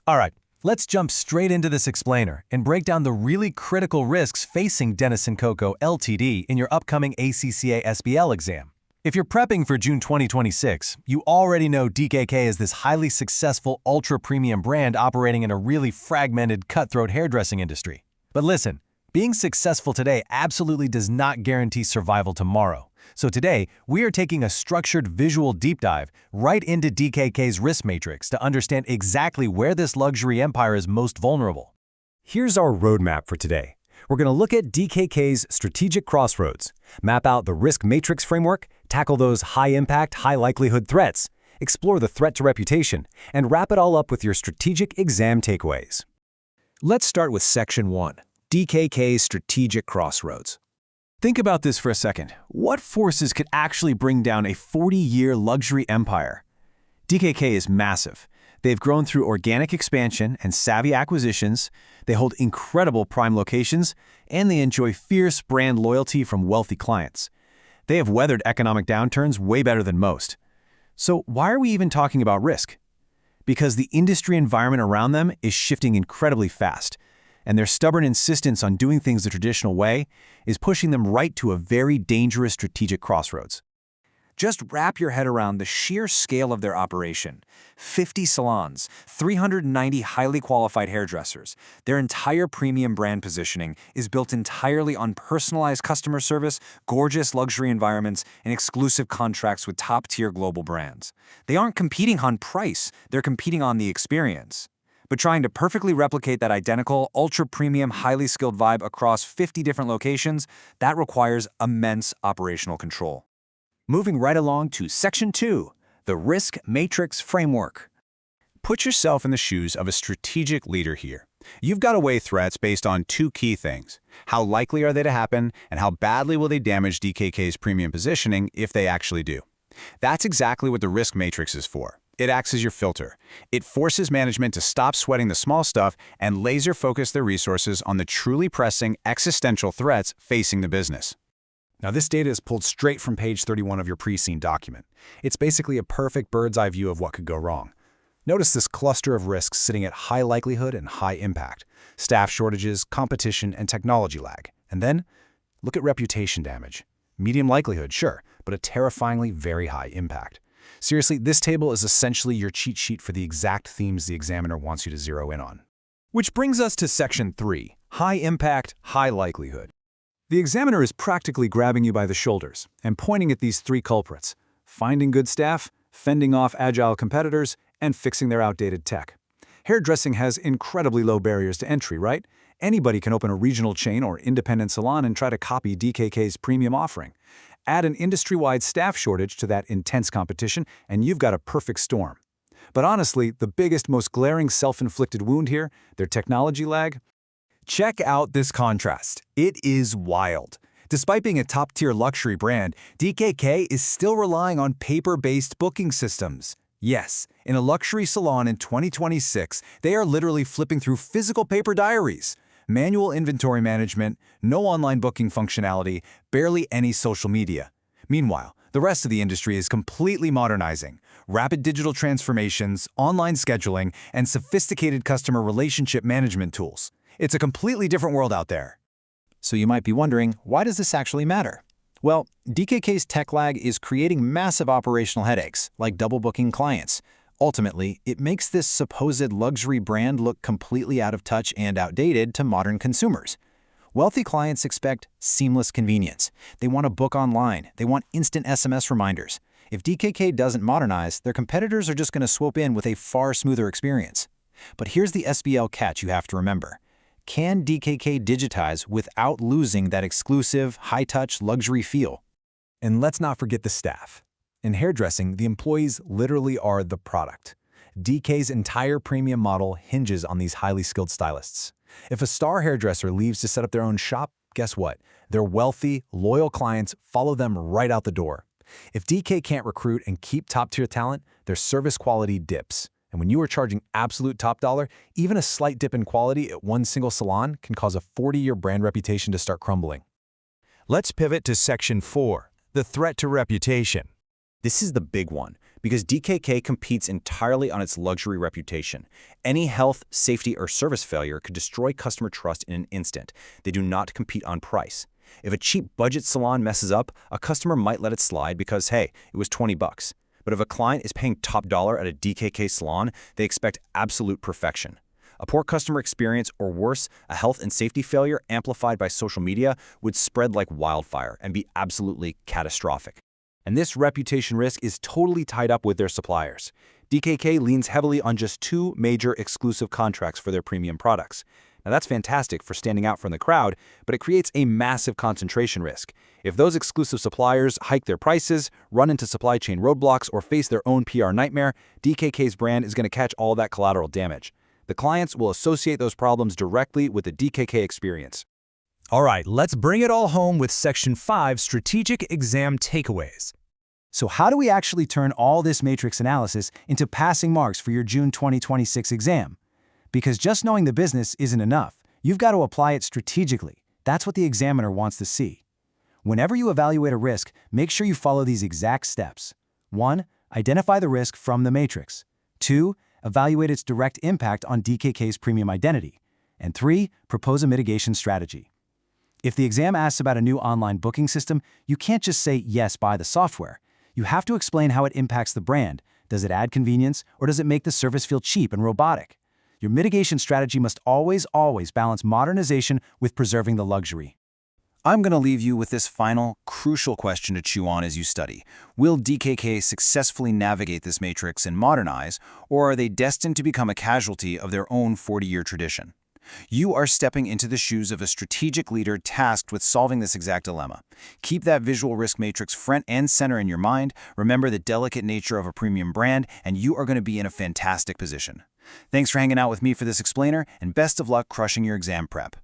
All right, let's jump straight into this explainer and break down the really critical risks facing Dennis & Coco Ltd. in your upcoming ACCA SBL exam. If you're prepping for June 2026, you already know DKK is this highly successful ultra-premium brand operating in a really fragmented, cutthroat hairdressing industry. But listen, being successful today absolutely does not guarantee survival tomorrow. So today, we are taking a structured visual deep dive right into DKK's risk matrix to understand exactly where this luxury empire is most vulnerable. Here's our roadmap for today. We're going to look at DKK's strategic crossroads, map out the risk matrix framework, tackle those high-impact, high-likelihood threats, explore the threat to reputation, and wrap it all up with your strategic exam takeaways. Let's start with Section 1, DKK's strategic crossroads. Think about this for a second. What forces could actually bring down a 40-year luxury empire? DKK is massive. They've grown through organic expansion and savvy acquisitions, they hold incredible prime locations, and they enjoy fierce brand loyalty from wealthy clients. They have weathered economic downturns way better than most. So why are we even talking about risk? Because the industry environment around them is shifting incredibly fast, and their stubborn insistence on doing things the traditional way is pushing them right to a very dangerous strategic crossroads. Just wrap your head around the sheer scale of their operation. 50 salons, 390 highly qualified hairdressers. Their entire premium brand positioning is built entirely on personalized customer service, gorgeous luxury environments, and exclusive contracts with top-tier global brands. They aren't competing on price, they're competing on the experience. But trying to perfectly replicate that identical, ultra-premium, highly skilled vibe across 50 different locations, that requires immense operational control. Moving right along to Section 2, the Risk Matrix Framework. Put yourself in the shoes of a strategic leader here. You've got to weigh threats based on two key things. How likely are they to happen, and how badly will they damage DKK's premium positioning if they actually do? That's exactly what the risk matrix is for. It acts as your filter. It forces management to stop sweating the small stuff and laser focus their resources on the truly pressing existential threats facing the business. Now, this data is pulled straight from page 31 of your pre-scene document. It's basically a perfect bird's-eye view of what could go wrong. Notice this cluster of risks sitting at high likelihood and high impact: staff shortages, competition, and technology lag. And then, look at reputation damage. Medium likelihood, sure, but a terrifyingly very high impact. Seriously, this table is essentially your cheat sheet for the exact themes the examiner wants you to zero in on. Which brings us to Section 3, high impact, high likelihood. The examiner is practically grabbing you by the shoulders and pointing at these three culprits: finding good staff, fending off agile competitors, and fixing their outdated tech. Hairdressing has incredibly low barriers to entry, right? Anybody can open a regional chain or independent salon and try to copy DKK's premium offering. Add an industry-wide staff shortage to that intense competition, and you've got a perfect storm. But honestly, the biggest, most glaring self-inflicted wound here, their technology lag. Check out this contrast. It is wild. Despite being a top-tier luxury brand, DKK is still relying on paper-based booking systems. Yes, in a luxury salon in 2026, they are literally flipping through physical paper diaries. Manual inventory management, no online booking functionality, barely any social media. Meanwhile, the rest of the industry is completely modernizing. Rapid digital transformations, online scheduling, and sophisticated customer relationship management tools. It's a completely different world out there. So you might be wondering, why does this actually matter? Well, DKK's tech lag is creating massive operational headaches, like double booking clients. Ultimately, it makes this supposed luxury brand look completely out of touch and outdated to modern consumers. Wealthy clients expect seamless convenience. They want to book online. They want instant SMS reminders. If DKK doesn't modernize, their competitors are just going to swoop in with a far smoother experience. But here's the SBL catch you have to remember. Can DKK digitize without losing that exclusive, high-touch luxury feel? And let's not forget the staff. In hairdressing, the employees literally are the product. DK's entire premium model hinges on these highly skilled stylists. If a star hairdresser leaves to set up their own shop, guess what? Their wealthy, loyal clients follow them right out the door. If DK can't recruit and keep top-tier talent, their service quality dips. And when you are charging absolute top dollar, even a slight dip in quality at one single salon can cause a 40-year brand reputation to start crumbling. Let's pivot to Section 4, the threat to reputation. This is the big one, because DKK competes entirely on its luxury reputation. Any health, safety, or service failure could destroy customer trust in an instant. They do not compete on price. If a cheap budget salon messes up, a customer might let it slide because, hey, it was 20 bucks. But if a client is paying top dollar at a DKK salon, they expect absolute perfection. A poor customer experience, or worse, a health and safety failure amplified by social media, would spread like wildfire and be absolutely catastrophic. And this reputation risk is totally tied up with their suppliers. DKK leans heavily on just 2 major exclusive contracts for their premium products. Now that's fantastic for standing out from the crowd, but it creates a massive concentration risk. If those exclusive suppliers hike their prices, run into supply chain roadblocks, or face their own PR nightmare, DKK's brand is going to catch all that collateral damage. The clients will associate those problems directly with the DKK experience. All right, let's bring it all home with Section 5, Strategic Exam Takeaways. So how do we actually turn all this matrix analysis into passing marks for your June 2026 exam? Because just knowing the business isn't enough. You've got to apply it strategically. That's what the examiner wants to see. Whenever you evaluate a risk, make sure you follow these exact steps. 1. Identify the risk from the matrix. 2. Evaluate its direct impact on DKK's premium identity. And 3. Propose a mitigation strategy. If the exam asks about a new online booking system, you can't just say, yes, buy the software. You have to explain how it impacts the brand. Does it add convenience, or does it make the service feel cheap and robotic? Your mitigation strategy must always balance modernization with preserving the luxury. I'm going to leave you with this final, crucial question to chew on as you study. Will DKK successfully navigate this matrix and modernize, or are they destined to become a casualty of their own 40-year tradition? You are stepping into the shoes of a strategic leader tasked with solving this exact dilemma. Keep that visual risk matrix front and center in your mind, remember the delicate nature of a premium brand, and you are going to be in a fantastic position. Thanks for hanging out with me for this explainer, and best of luck crushing your exam prep.